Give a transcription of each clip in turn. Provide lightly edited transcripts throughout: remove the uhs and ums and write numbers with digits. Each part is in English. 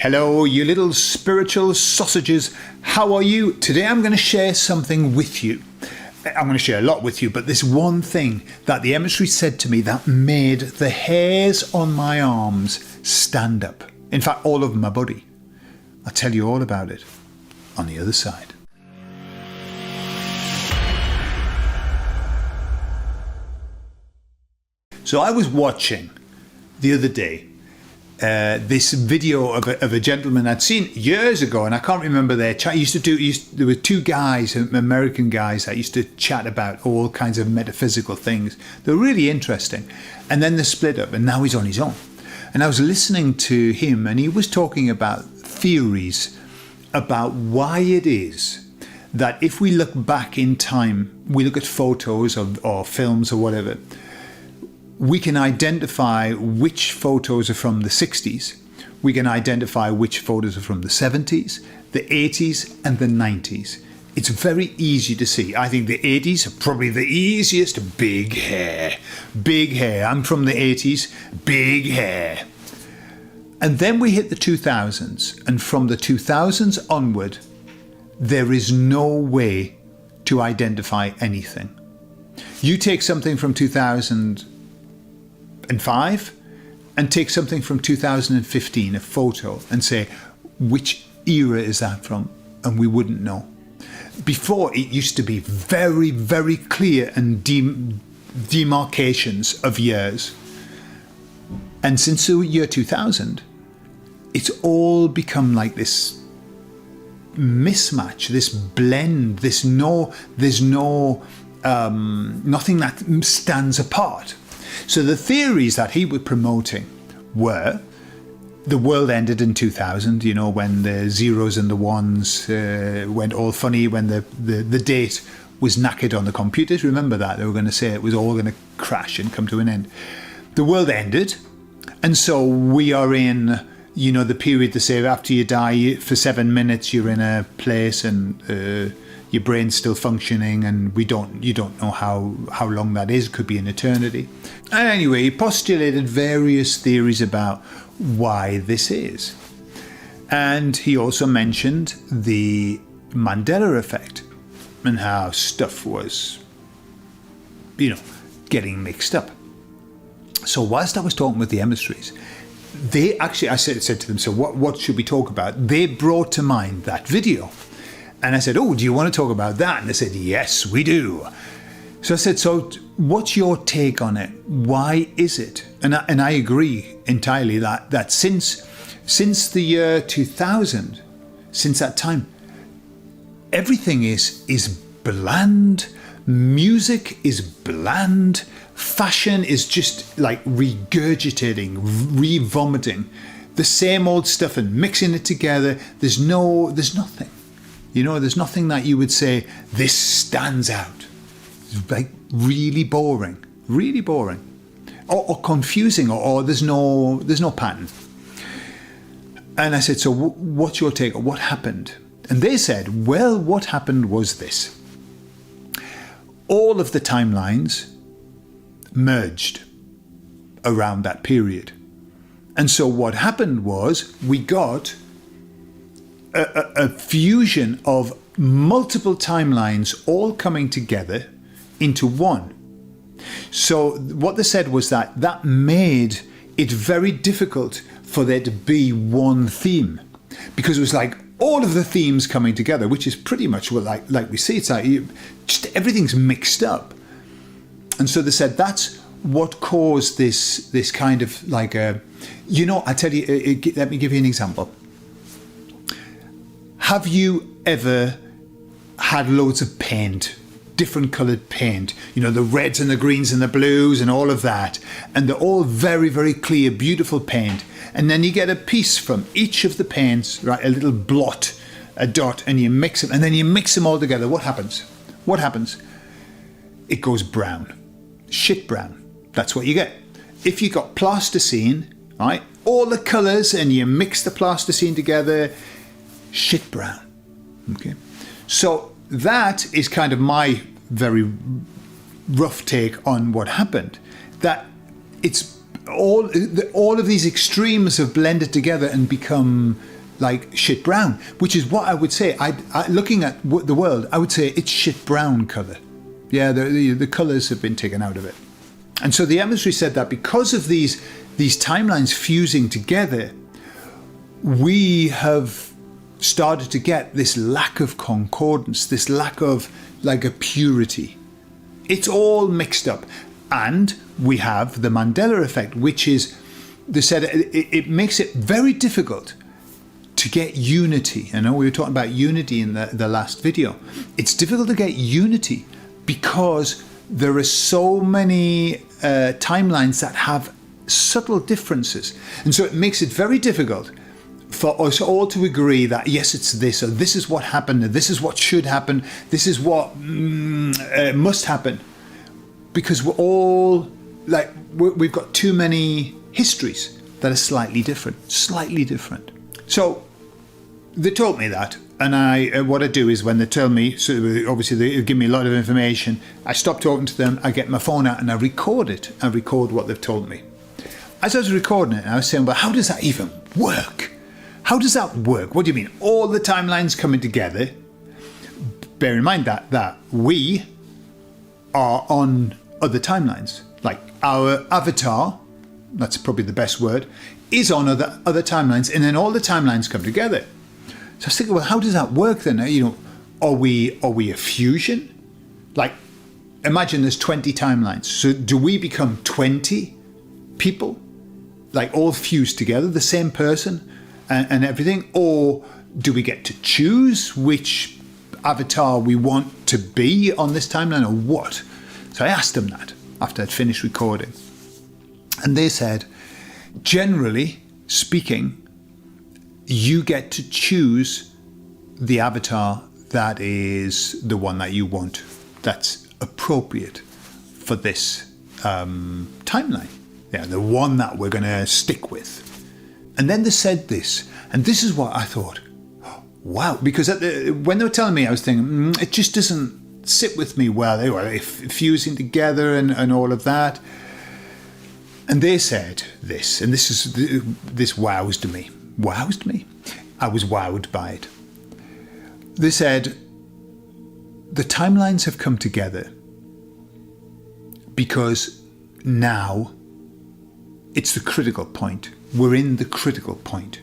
Hello, you little spiritual sausages. How are you? Today I'm going to share something with you. I'm going to share a lot with you, but this one thing that the emissary said to me that made the hairs on my arms stand up. In fact, all over my body. I'll tell you all about it on the other side. So I was watching the other day this video of a gentleman I'd seen years ago, and I can't remember their chat. There were two guys, American guys, that used to chat about all kinds of metaphysical things. They were really interesting. And then they split up, and now he's on his own. And I was listening to him, and he was talking about theories about why it is that if we look back in time, we look at photos or films or whatever, we can identify which photos are from the 60s. We can identify which photos are from the 70s, the 80s, and the 90s. It's very easy to see. I think the 80s are probably the easiest. Big hair. Big hair. I'm from the 80s. Big hair. And then we hit the 2000s. And from the 2000s onward, there is no way to identify anything. You take something from 2005 and take something from 2015, a photo, and say, which era is that from? And we wouldn't know. Before, it used to be very, very clear and demarcations of years. And since the year 2000, it's all become like this mismatch, this blend, there's nothing that stands apart. So the theories that he was promoting were the world ended in 2000, you know, when the zeros and the ones went all funny, when the date was knackered on the computers. Remember that? They were going to say it was all going to crash and come to an end. The world ended, and so we are in, you know, the period to say after you die for 7 minutes you're in a place and your brain's still functioning, and you don't know how long that is. Could be an eternity. And anyway, he postulated various theories about why this is. And he also mentioned the Mandela effect and how stuff was, you know, getting mixed up. So whilst I was talking with the emissaries, they actually, I said to them, so what should we talk about? They brought to mind that video. And I said, oh, do you want to talk about that? And they said, yes, we do. So I said, so what's your take on it? Why is it? And I agree entirely that since the year 2000, since that time, everything is bland. Music is bland. Fashion is just like regurgitating, re-vomiting the same old stuff and mixing it together. There's nothing. You know, there's nothing that you would say, this stands out. It's like really boring, or confusing, or there's no pattern. And I said, so what's your take? What happened? And they said, well, what happened was this. All of the timelines merged around that period. And so what happened was we got a fusion of multiple timelines all coming together into one. So what they said was that made it very difficult for there to be one theme, because it was like all of the themes coming together, which is pretty much what like we see. It's like just everything's mixed up. And so they said that's what caused this kind of like a, you know, I tell you, let me give you an example. Have you ever had loads of paint, different coloured paint, you know, the reds and the greens and the blues and all of that, and they're all very, very clear, beautiful paint, and then you get a piece from each of the paints, right, a little blot, a dot, and you mix them, and then you mix them all together. What happens? It goes brown, shit brown. That's what you get. If you got plasticine, right, all the colours, and you mix the plasticine together, shit brown. Okay, so that is kind of my very rough take on what happened. That it's all of these extremes have blended together and become like shit brown, which is what I would say. Looking at the world, I would say it's shit brown colour. Yeah, the colours have been taken out of it. And so the emissary said that because of these timelines fusing together, we have started to get this lack of concordance, this lack of like a purity. It's all mixed up. And we have the Mandela effect, which is, they said, it makes it very difficult to get unity. I know we were talking about unity in the last video. It's difficult to get unity because there are so many timelines that have subtle differences. And so it makes it very difficult for us all to agree that, yes, it's this, or this is what happened, or this is what should happen, this is what must happen. Because we're all, like, we've got too many histories that are slightly different. So they told me that. And what I do is when they tell me, so obviously they give me a lot of information, I stop talking to them, I get my phone out and I record it. I record what they've told me. As I was recording it, I was saying, well, how does that even work? How does that work? What do you mean? All the timelines coming together. Bear in mind that we are on other timelines. Like our avatar, that's probably the best word, is on other timelines, and then all the timelines come together. So I was thinking, well, how does that work then? You know, are we a fusion? Like, imagine there's 20 timelines. So do we become 20 people, like all fused together, the same person and everything? Or do we get to choose which avatar we want to be on this timeline, or what? So I asked them that after I'd finished recording. And they said, generally speaking, you get to choose the avatar that is the one that you want, that's appropriate for this timeline. Yeah, the one that we're going to stick with. And then they said this, and this is what I thought, wow, because when they were telling me, I was thinking, it just doesn't sit with me well. They were fusing together and all of that. And they said this, and this wowed me. Wowed me? I was wowed by it. They said, the timelines have come together because now it's the critical point. We're in the critical point.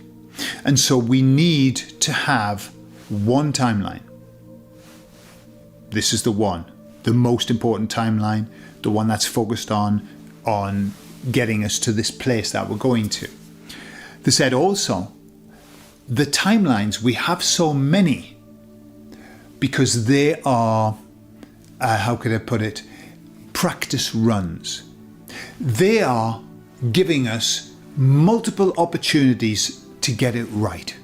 And so we need to have one timeline. This is the one, the most important timeline, the one that's focused on getting us to this place that we're going to. They said also, the timelines, we have so many because they are, how could I put it, practice runs. They are giving us multiple opportunities to get it right.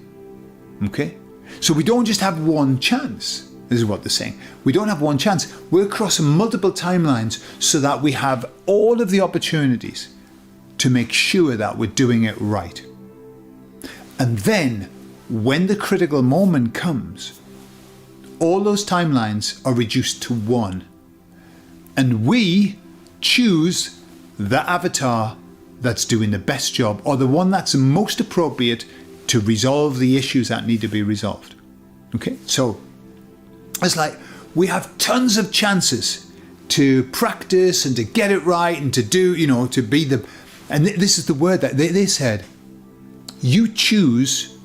Okay? So we don't just have one chance. This is what they're saying. We don't have one chance. We're crossing multiple timelines so that we have all of the opportunities to make sure that we're doing it right. And then, when the critical moment comes, all those timelines are reduced to one. And we choose the avatar that's doing the best job, or the one that's most appropriate to resolve the issues that need to be resolved. Okay? So, it's like we have tons of chances to practice and to get it right and to do, to be the... And this is the word that they said. You choose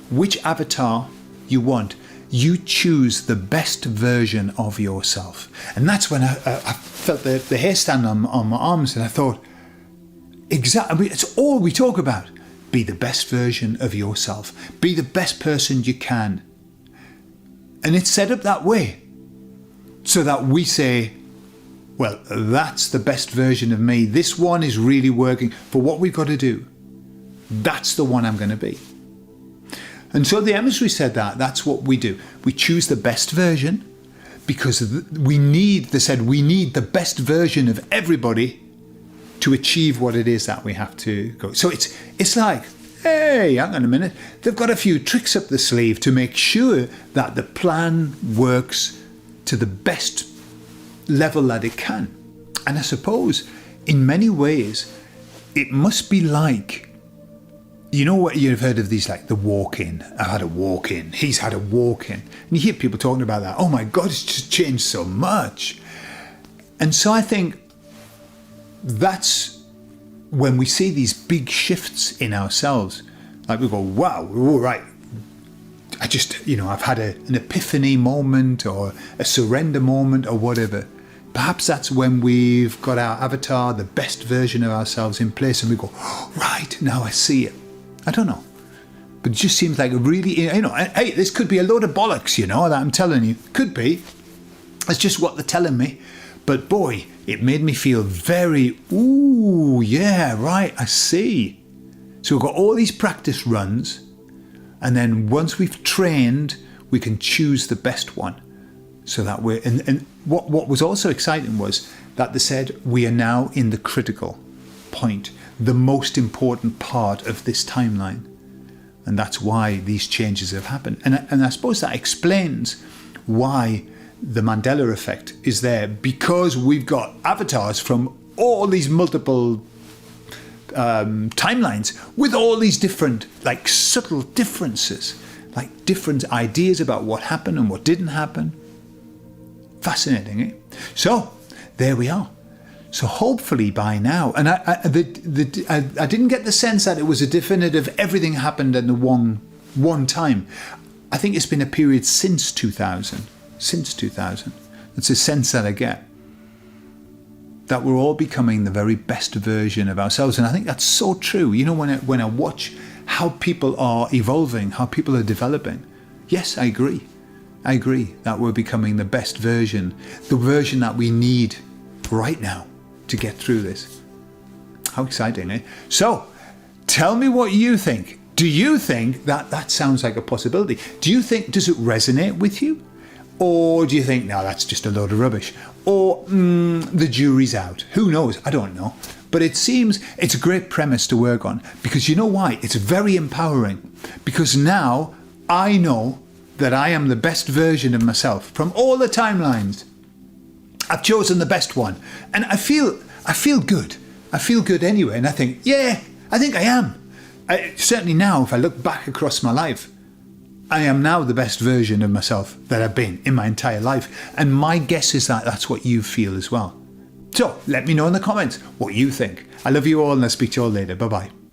which avatar you want. You choose the best version of yourself. And that's when I felt the hair stand on my arms, and I thought, exactly, it's all we talk about. Be the best version of yourself. Be the best person you can. And it's set up that way so that we say, well, that's the best version of me. This one is really working for what we've got to do. That's the one I'm going to be. And so the emissary said that's what we do. We choose the best version because we need the best version of everybody to achieve what it is that we have to go. So it's like, hey, hang on a minute. They've got a few tricks up the sleeve to make sure that the plan works to the best level that it can. And I suppose in many ways, it must be like, you know what, you've heard of these, like the walk-in. I've had a walk-in. He's had a walk-in. And you hear people talking about that. Oh my God, it's just changed so much. And so I think that's when we see these big shifts in ourselves. Like we go, wow, all right. I just, I've had an epiphany moment or a surrender moment or whatever. Perhaps that's when we've got our avatar, the best version of ourselves in place, and we go, oh, right, now I see it. I don't know. But it just seems like a really, hey, this could be a load of bollocks, that I'm telling you. Could be. It's just what they're telling me. But boy, it made me feel very, ooh, yeah, right, I see. So we've got all these practice runs, and then once we've trained, we can choose the best one. So that we're, and what was also exciting was that they said we are now in the critical point, the most important part of this timeline. And that's why these changes have happened. And I suppose that explains why the Mandela effect is there, because we've got avatars from all these multiple timelines with all these different, like, subtle differences, like different ideas about what happened and what didn't happen. Fascinating, eh? So there we are. So hopefully by now, and I didn't get the sense that it was a definitive everything happened in the one time. I think it's been a period since 2000. Since 2000. It's a sense that I get. That we're all becoming the very best version of ourselves. And I think that's so true. When I watch how people are evolving, how people are developing, yes, I agree. I agree that we're becoming the best version, the version that we need right now to get through this. How exciting, eh? So, tell me what you think. Do you think that sounds like a possibility? Does it resonate with you? Or do you think, no, that's just a load of rubbish? Or the jury's out? Who knows? I don't know. But it seems it's a great premise to work on, because you know why? It's very empowering. Because now I know that I am the best version of myself from all the timelines. I've chosen the best one. And I feel good. I feel good anyway. And I think, yeah, I think I am. Certainly now, if I look back across my life, I am now the best version of myself that I've been in my entire life. And my guess is that that's what you feel as well. So let me know in the comments what you think. I love you all, and I'll speak to you all later. Bye-bye.